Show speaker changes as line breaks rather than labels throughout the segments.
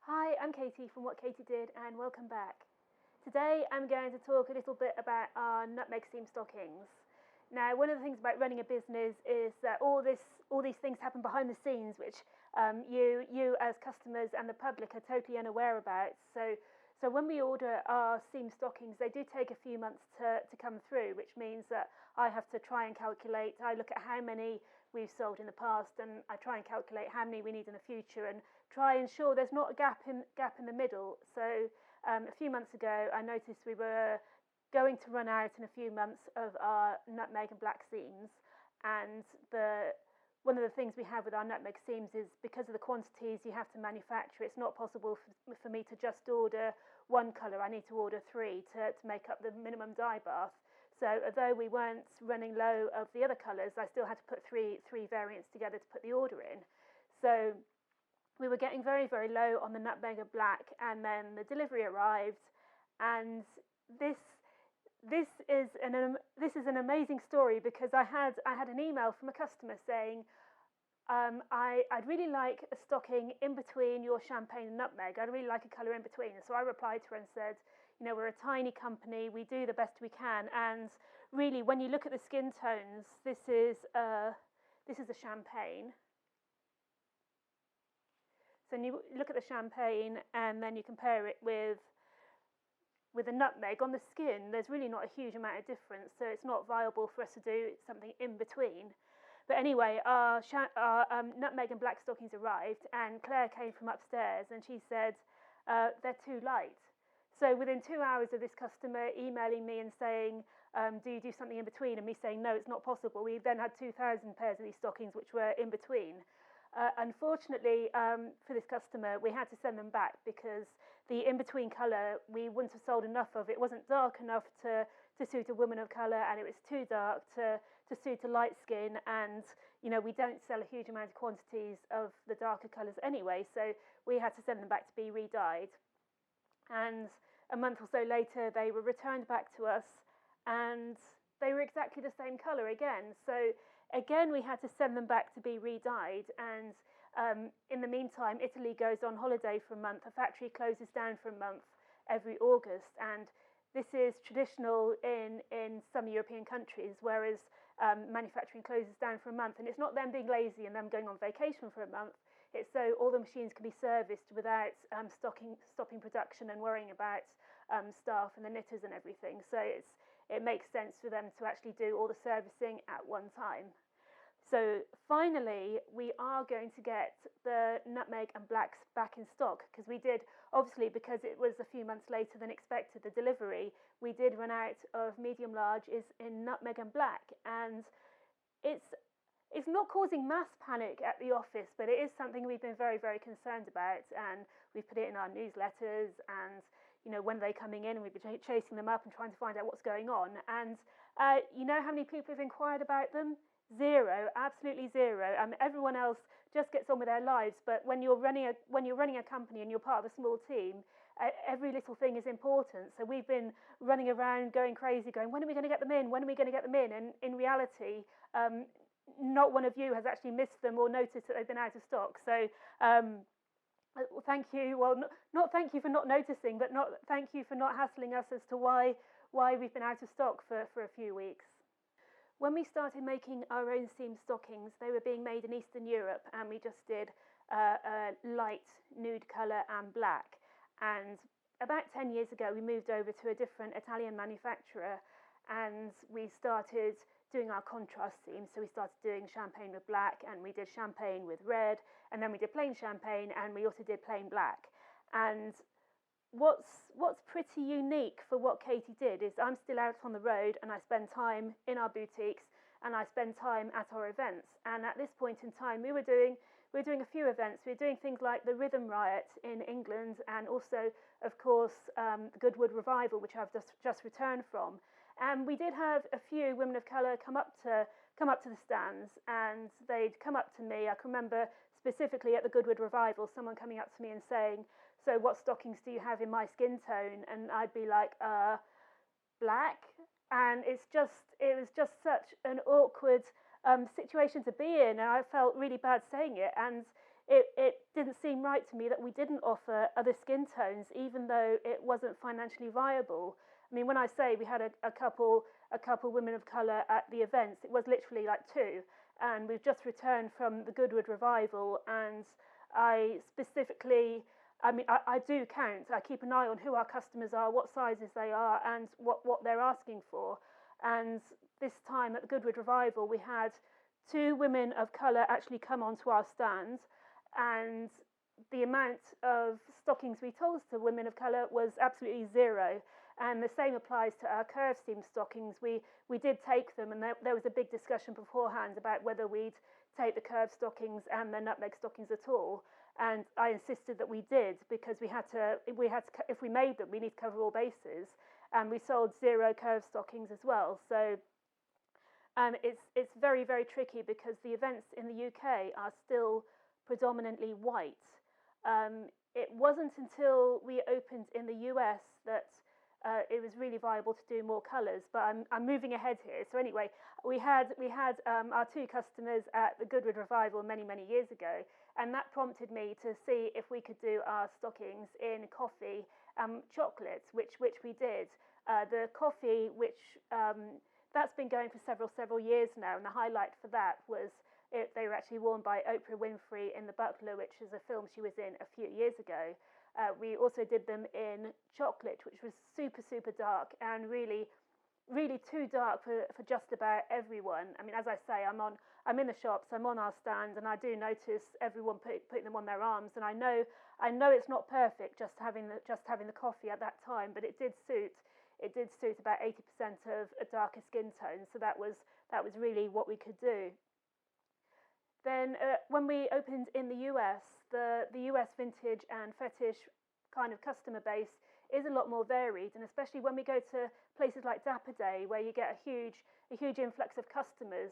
Hi, I'm Katie from What Katie Did, and welcome back. Today I'm going to talk a little bit about our Nutmeg Seam stockings. Now, one of the things about running a business is that all these things happen behind the scenes, which you as customers and the public are totally unaware about. So when we order our seam stockings, they do take a few months to come through, which means that I have to try and calculate. I look at how many we've sold in the past, and I try and calculate how many we need in the future, and try and ensure there's not a gap in the middle. So a few months ago, I noticed we were going to run out in a few months of our nutmeg and black seams, and one of the things we have with our nutmeg seams is because of the quantities you have to manufacture, it's not possible for me to just order one colour. I need to order three to make up the minimum dye bath. So although we weren't running low of the other colours, I still had to put three variants together to put the order in. So we were getting very, very low on the nutmeg and black, and then the delivery arrived, and this is an amazing story, because I had an email from a customer saying, I'd really like a stocking in between your champagne and nutmeg. I'd really like a colour in between. So I replied to her and said, we're a tiny company, we do the best we can, and really when you look at the skin tones, this is a champagne. So you look at the champagne and then you compare it with a nutmeg on the skin, there's really not a huge amount of difference, so it's not viable for us to do something in between. But anyway, our nutmeg and black stockings arrived, and Claire came from upstairs and she said, they're too light. So within 2 hours of this customer emailing me and saying, do you do something in between, and me saying, no, it's not possible, we then had 2,000 pairs of these stockings which were in between. Unfortunately, for this customer, we had to send them back because the in-between colour we wouldn't have sold enough of. It wasn't dark enough to suit a woman of colour, and it was too dark to suit a light skin, and we don't sell a huge amount of quantities of the darker colours anyway, so we had to send them back to be re-dyed. And a month or so later they were returned back to us, and they were exactly the same colour again. So again, we had to send them back to be re-dyed, and in the meantime, Italy goes on holiday for a month. The factory closes down for a month every August, and this is traditional in some European countries, whereas manufacturing closes down for a month. And it's not them being lazy and them going on vacation for a month. It's so all the machines can be serviced without stopping production and worrying about staff and the knitters and everything. So it makes sense for them to actually do all the servicing at one time. So finally, we are going to get the nutmeg and blacks back in stock, because we did, obviously, because it was a few months later than expected, the delivery, we did run out of medium larges in nutmeg and black, and it's not causing mass panic at the office, but it is something we've been very, very concerned about, and we've put it in our newsletters, and when are they coming in, and we've been chasing them up and trying to find out what's going on. And you know how many people have inquired about them? Zero, absolutely zero. Everyone else just gets on with their lives, but when you're running a company and you're part of a small team, every little thing is important. So we've been running around going crazy, going, when are we going to get them in? When are we going to get them in? And in reality, not one of you has actually missed them or noticed that they've been out of stock. So thank you. Well, not thank you for not noticing, but thank you for not hassling us as to why we've been out of stock for a few weeks. When we started making our own seam stockings, they were being made in Eastern Europe, and we just did a light nude colour and black. And about 10 years ago, we moved over to a different Italian manufacturer, and we started doing our contrast seams. So we started doing champagne with black, and we did champagne with red, and then we did plain champagne, and we also did plain black. And what's pretty unique for What Katie Did is I'm still out on the road, and I spend time in our boutiques, and I spend time at our events. And at this point in time, we were doing a few events. We were doing things like the Rhythm Riot in England, and also, of course, the Goodwood Revival, which I've just returned from. And we did have a few women of colour come up to the stands, and they'd come up to me. I can remember specifically at the Goodwood Revival, someone coming up to me and saying, so what stockings do you have in my skin tone? And I'd be like, black. And it was just such an awkward situation to be in, and I felt really bad saying it. And it didn't seem right to me that we didn't offer other skin tones, even though it wasn't financially viable. I mean, when I say we had a couple women of colour at the events, it was literally like two, and we've just returned from the Goodwood revival, and I specifically, I mean, I do count. I keep an eye on who our customers are, what sizes they are, and what they're asking for. And this time at the Goodwood revival, we had two women of colour actually come onto our stand, and the amount of stockings we told to women of colour was absolutely zero. And the same applies to our Claret Seams stockings. We did take them, and there was a big discussion beforehand about whether we'd take the curved stockings and the nutmeg stockings at all. And I insisted that we did, because we had to, if we made them, we need to cover all bases. And we sold zero curved stockings as well. So it's very, very tricky, because the events in the UK are still predominantly white. It wasn't until we opened in the US that it was really viable to do more colours, but I'm moving ahead here. So anyway, we had our two customers at the Goodwood revival many years ago, and that prompted me to see if we could do our stockings in coffee chocolate, which we did. The coffee, which that's been going for several years now, and the highlight for that was they were actually worn by Oprah Winfrey in The Buckler, which is a film she was in a few years ago. We also did them in chocolate, which was super dark, and really too dark for just about everyone. I mean, as I say, I'm in the shops, I'm on our stand, and I do notice everyone putting them on their arms. And I know it's not perfect just having the coffee at that time, but it did suit about 80% of a darker skin tone. So that was really what we could do. Then when we opened in the US, the US vintage and fetish kind of customer base is a lot more varied, and especially when we go to places like Dapper Day, where you get a huge influx of customers.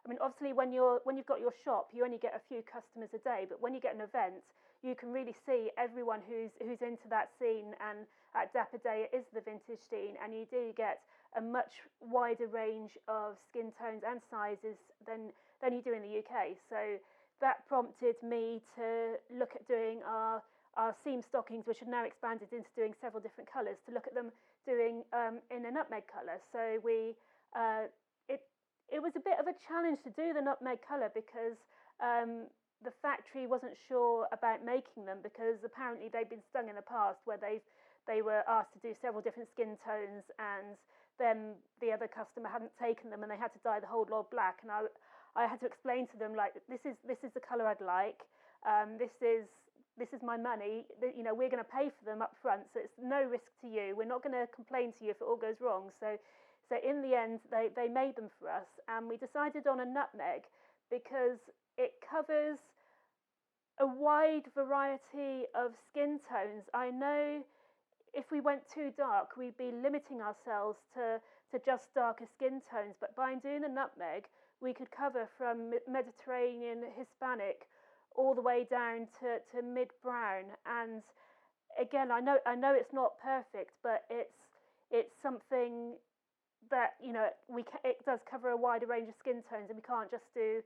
I mean, obviously when you've got your shop, you only get a few customers a day, but when you get an event, you can really see everyone who's into that scene. And at Dapper Day, it is the vintage scene, and you do get a much wider range of skin tones and sizes than you do in the UK. So that prompted me to look at doing our seam stockings, which are now expanded into doing several different colours, to look at them doing in a nutmeg colour. So it was a bit of a challenge to do the nutmeg colour, because the factory wasn't sure about making them, because apparently they've been stung in the past where they were asked to do several different skin tones, and then the other customer hadn't taken them and they had to dye the whole lot black. And I had to explain to them, like, this is the colour I'd like. This is my money. You know, we're going to pay for them up front, so it's no risk to you. We're not going to complain to you if it all goes wrong. So in the end, they made them for us, and we decided on a nutmeg because it covers a wide variety of skin tones. I know if we went too dark, we'd be limiting ourselves to just darker skin tones, but by doing the nutmeg, we could cover from Mediterranean, Hispanic, all the way down to mid-brown. And again, I know it's not perfect, but it's something that, you know, it does cover a wider range of skin tones, and we can't just do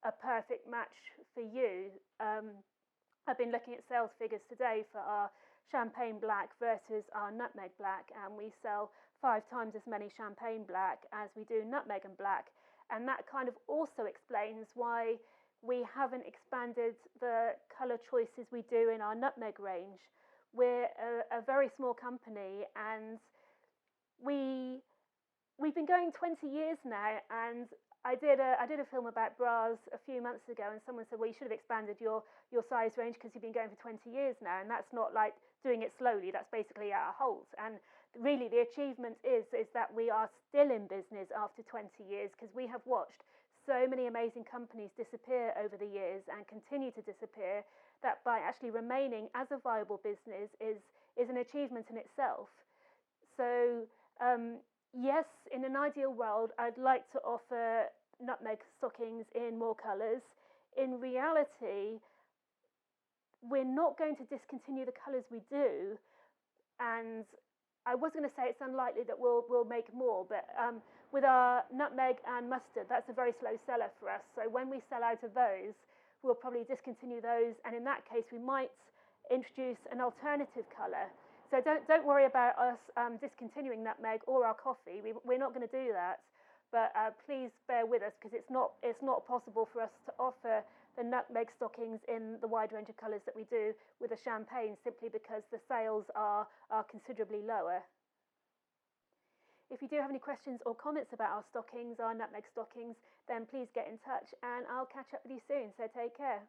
a perfect match for you. I've been looking at sales figures today for our champagne black versus our nutmeg black, and we sell 5 times as many champagne black as we do nutmeg and black. And that kind of also explains why we haven't expanded the colour choices we do in our nutmeg range. We're a very small company, and we've been going 20 years now. And I did a film about bras a few months ago, and someone said, well, you should have expanded your size range because you've been going for 20 years now. And that's not like doing it slowly, that's basically at a halt. And really the achievement is that we are still in business after 20 years, because we have watched so many amazing companies disappear over the years and continue to disappear, that by actually remaining as a viable business is an achievement in itself. So yes, in an ideal world, I'd like to offer nutmeg stockings in more colours. In reality, we're not going to discontinue the colours we do, and I was going to say it's unlikely that we'll make more, but with our nutmeg and mustard, that's a very slow seller for us. So when we sell out of those, we'll probably discontinue those, and in that case we might introduce an alternative colour. So don't worry about us discontinuing Nutmeg or our coffee. We're not going to do that, but please bear with us, because it's not possible for us to offer the Nutmeg stockings in the wide range of colours that we do with a champagne, simply because the sales are considerably lower. If you do have any questions or comments about our stockings, our Nutmeg stockings, then please get in touch, and I'll catch up with you soon. So take care.